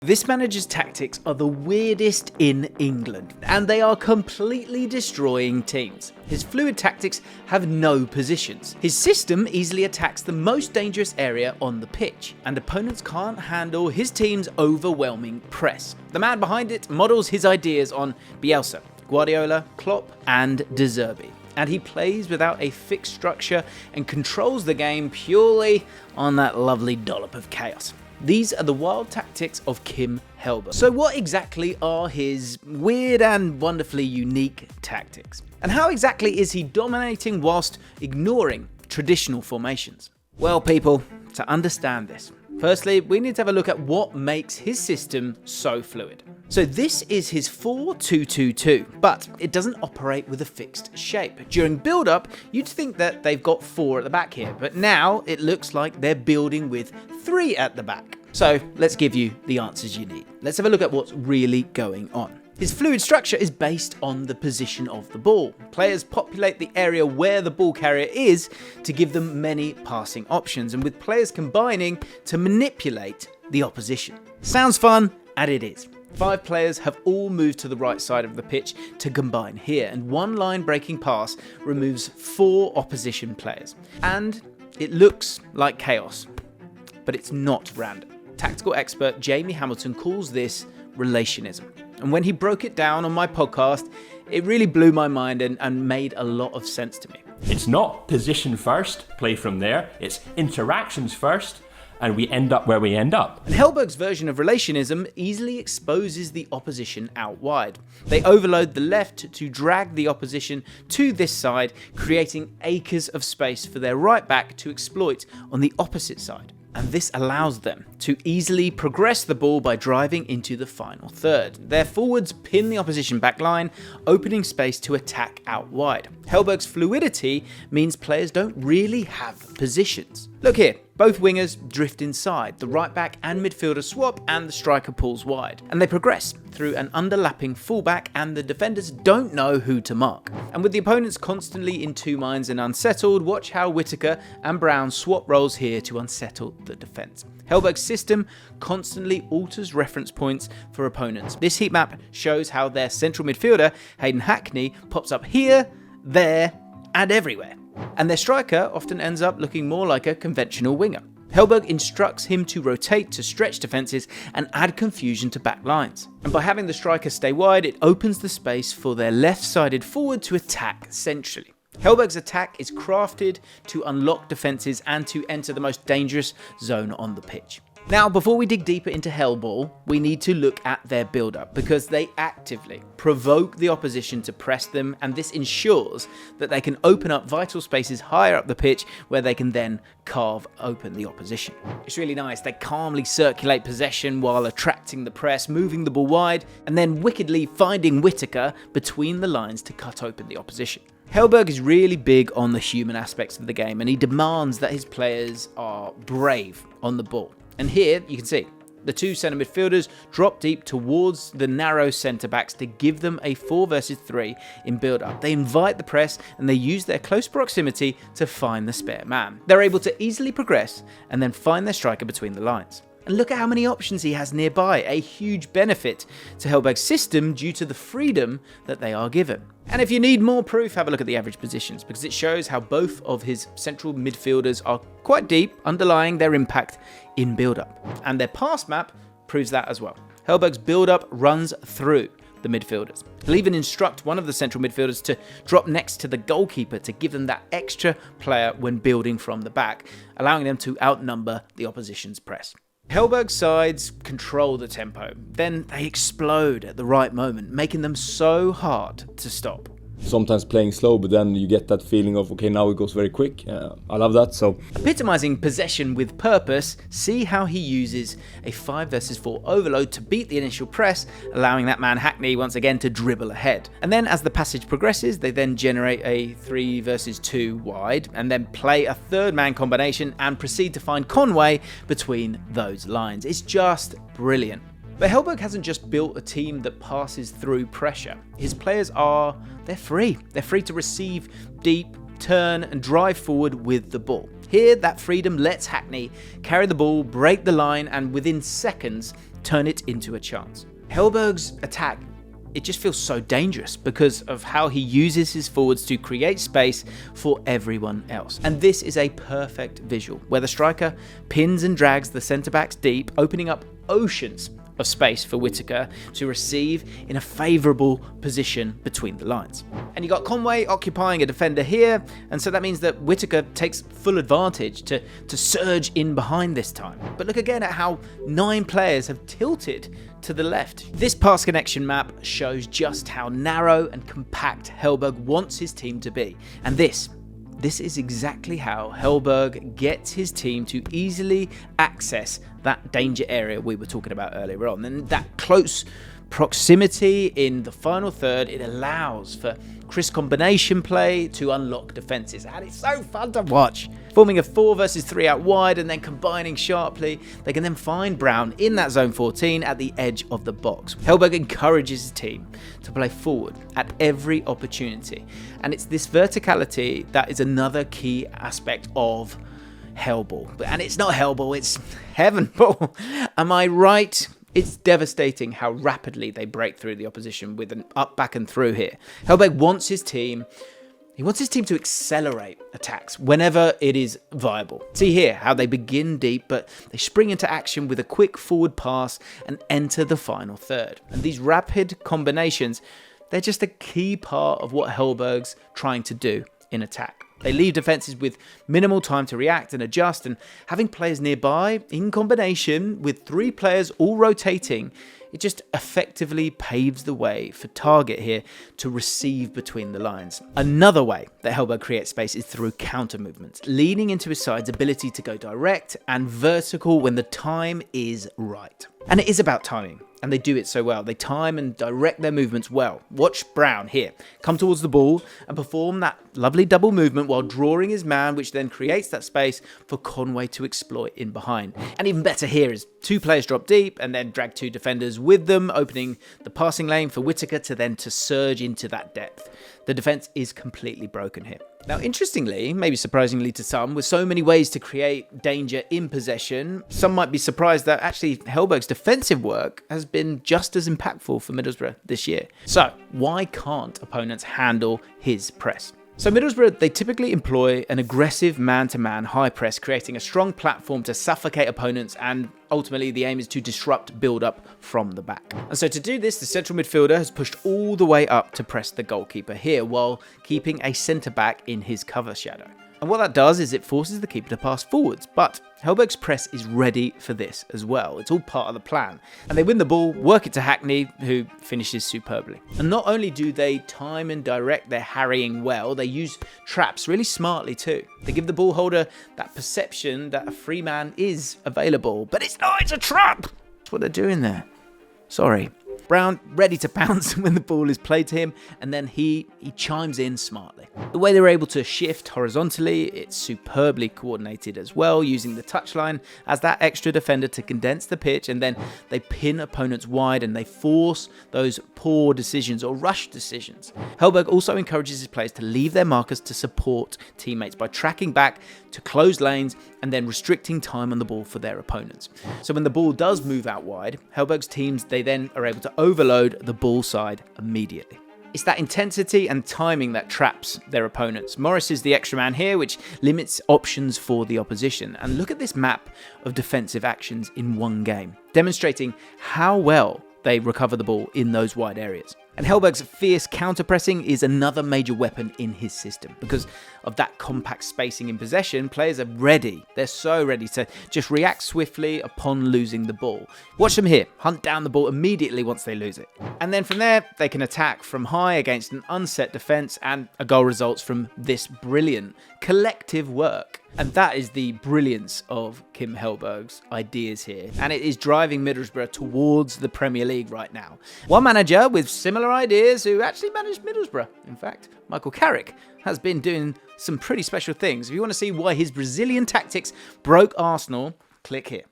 This manager's tactics are the weirdest in England, and they are completely destroying teams. His fluid tactics have no positions. His system easily attacks the most dangerous area on the pitch, and opponents can't handle his team's overwhelming press. The man behind it models his ideas on Bielsa, Guardiola, Klopp, and De Zerbi. And he plays without a fixed structure and controls the game purely on that lovely dollop of chaos. These are the wild tactics of Kim Hellberg. So what exactly are his weird and wonderfully unique tactics? And how exactly is he dominating whilst ignoring traditional formations? Well, people, to understand this, firstly, we need to have a look at what makes his system so fluid. So this is his 4-2-2-2, but it doesn't operate with a fixed shape. During build-up, you'd think that they've got 4 at the back here, but now it looks like they're building with 3 at the back. So let's give you the answers you need. Let's have a look at what's really going on. His fluid structure is based on the position of the ball. Players populate the area where the ball carrier is to give them many passing options, and with players combining to manipulate the opposition. Sounds fun, and it is. 5 players have all moved to the right side of the pitch to combine here, and one line-breaking pass removes 4 opposition players. And it looks like chaos, but it's not random. Tactical expert Jamie Hamilton calls this relationism. And when he broke it down on my podcast, it really blew my mind and made a lot of sense to me. It's not position first, play from there. It's interactions first, and we end up where we end up. And Hellberg's version of relationism easily exposes the opposition out wide. They overload the left to drag the opposition to this side, creating acres of space for their right back to exploit on the opposite side. And this allows them to easily progress the ball by driving into the final third. Their forwards pin the opposition back line, opening space to attack out wide. Hellberg's fluidity means players don't really have positions. Look here, both wingers drift inside, the right back and midfielder swap, and the striker pulls wide. And they progress through an underlapping fullback, and the defenders don't know who to mark. And with the opponents constantly in 2 minds and unsettled, watch how Whittaker and Brown swap roles here to unsettle the defence. Hellberg's system constantly alters reference points for opponents. This heat map shows how their central midfielder, Hayden Hackney, pops up here, there, and everywhere. And their striker often ends up looking more like a conventional winger. Hellberg instructs him to rotate to stretch defences and add confusion to back lines. And by having the striker stay wide, it opens the space for their left-sided forward to attack centrally. Hellberg's attack is crafted to unlock defences and to enter the most dangerous zone on the pitch. Now, before we dig deeper into Hellball, we need to look at their build-up, because they actively provoke the opposition to press them, and this ensures that they can open up vital spaces higher up the pitch where they can then carve open the opposition. It's really nice. They calmly circulate possession while attracting the press, moving the ball wide, and then wickedly finding Whittaker between the lines to cut open the opposition. Hellberg is really big on the human aspects of the game, and he demands that his players are brave on the ball. And here you can see the 2 centre midfielders drop deep towards the narrow centre backs to give them a 4 versus 3 in build-up. They invite the press and they use their close proximity to find the spare man. They're able to easily progress and then find their striker between the lines. And look at how many options he has nearby, a huge benefit to Hellberg's system due to the freedom that they are given. And if you need more proof, have a look at the average positions, because it shows how both of his central midfielders are quite deep, underlying their impact in build-up. And their pass map proves that as well. Hellberg's build-up runs through the midfielders. He'll even instruct one of the central midfielders to drop next to the goalkeeper to give them that extra player when building from the back, allowing them to outnumber the opposition's press. Hellberg's sides control the tempo, then they explode at the right moment, making them so hard to stop. Sometimes playing slow, but then you get that feeling of, okay, now it goes very quick. I love that. So, epitomising possession with purpose, see how he uses a 5 versus 4 overload to beat the initial press, allowing that man Hackney once again to dribble ahead. And then as the passage progresses, they then generate a 3 versus 2 wide, and then play a 3rd man combination and proceed to find Conway between those lines. It's just brilliant. But Hellberg hasn't just built a team that passes through pressure. His players they're free. They're free to receive deep, turn and drive forward with the ball. Here, that freedom lets Hackney carry the ball, break the line, and within seconds, turn it into a chance. Hellberg's attack, it just feels so dangerous because of how he uses his forwards to create space for everyone else. And this is a perfect visual, where the striker pins and drags the centre-backs deep, opening up oceans of space for Whittaker to receive in a favourable position between the lines. And you got Conway occupying a defender here, and so that means that Whittaker takes full advantage to surge in behind this time. But look again at how 9 players have tilted to the left. This pass connection map shows just how narrow and compact Hellberg wants his team to be. And this is exactly how Hellberg gets his team to easily access that danger area we were talking about earlier on. And that close proximity in the final third, it allows for crisp combination play to unlock defences, and it's so fun to watch. Forming a 4 versus 3 out wide and then combining sharply, they can then find Brown in that zone 14 at the edge of the box. Hellberg encourages his team to play forward at every opportunity, and it's this verticality that is another key aspect of Hellball. And it's not Hellball, it's Heaven Ball. Am I right? It's devastating how rapidly they break through the opposition with an up, back and through here. Hellberg wants his team to accelerate attacks whenever it is viable. See here how they begin deep, but they spring into action with a quick forward pass and enter the final third. And these rapid combinations, they're just a key part of what Hellberg's trying to do in attack. They leave defences with minimal time to react and adjust, and having players nearby in combination with 3 players all rotating, it just effectively paves the way for Target here to receive between the lines. Another way that Hellberg creates space is through counter movements, leaning into his side's ability to go direct and vertical when the time is right. And it is about timing, and they do it so well. They time and direct their movements well. Watch Brown here come towards the ball and perform that lovely double movement while drawing his man, which then creates that space for Conway to exploit in behind. And even better here is 2 players drop deep and then drag 2 defenders with them, opening the passing lane for Whittaker to surge into that depth. The defence is completely broken here. Now, interestingly, maybe surprisingly to some, with so many ways to create danger in possession, some might be surprised that actually Hellberg's defensive work has been just as impactful for Middlesbrough this year. So, why can't opponents handle his press? So Middlesbrough, they typically employ an aggressive man-to-man high press, creating a strong platform to suffocate opponents, and ultimately the aim is to disrupt build-up from the back. And so to do this, the central midfielder has pushed all the way up to press the goalkeeper here, while keeping a centre-back in his cover shadow. And what that does is it forces the keeper to pass forwards, but Hellberg's press is ready for this as well. It's all part of the plan. And they win the ball, work it to Hackney, who finishes superbly. And not only do they time and direct their harrying well, they use traps really smartly too. They give the ball holder that perception that a free man is available, but it's not, it's a trap! That's what they're doing there. Sorry. Brown ready to pounce when the ball is played to him, and then he chimes in smartly. The way they're able to shift horizontally, it's superbly coordinated as well, using the touchline as that extra defender to condense the pitch, and then they pin opponents wide and they force those poor decisions or rush decisions. Hellberg also encourages his players to leave their markers to support teammates by tracking back to close lanes and then restricting time on the ball for their opponents. So when the ball does move out wide, Hellberg's teams, they then are able to overload the ball side immediately. It's that intensity and timing that traps their opponents. Morris is the extra man here, which limits options for the opposition. And look at this map of defensive actions in one game, demonstrating how well they recover the ball in those wide areas. And Hellberg's fierce counter-pressing is another major weapon in his system. Because of that compact spacing in possession, players are ready. They're so ready to just react swiftly upon losing the ball. Watch them here, hunt down the ball immediately once they lose it. And then from there, they can attack from high against an unset defence, and a goal results from this brilliant collective work. And that is the brilliance of Kim Hellberg's ideas here. And it is driving Middlesbrough towards the Premier League right now. One manager with similar ideas who actually managed Middlesbrough, in fact, Michael Carrick, has been doing some pretty special things. If you want to see why his Brazilian tactics broke Arsenal, click here.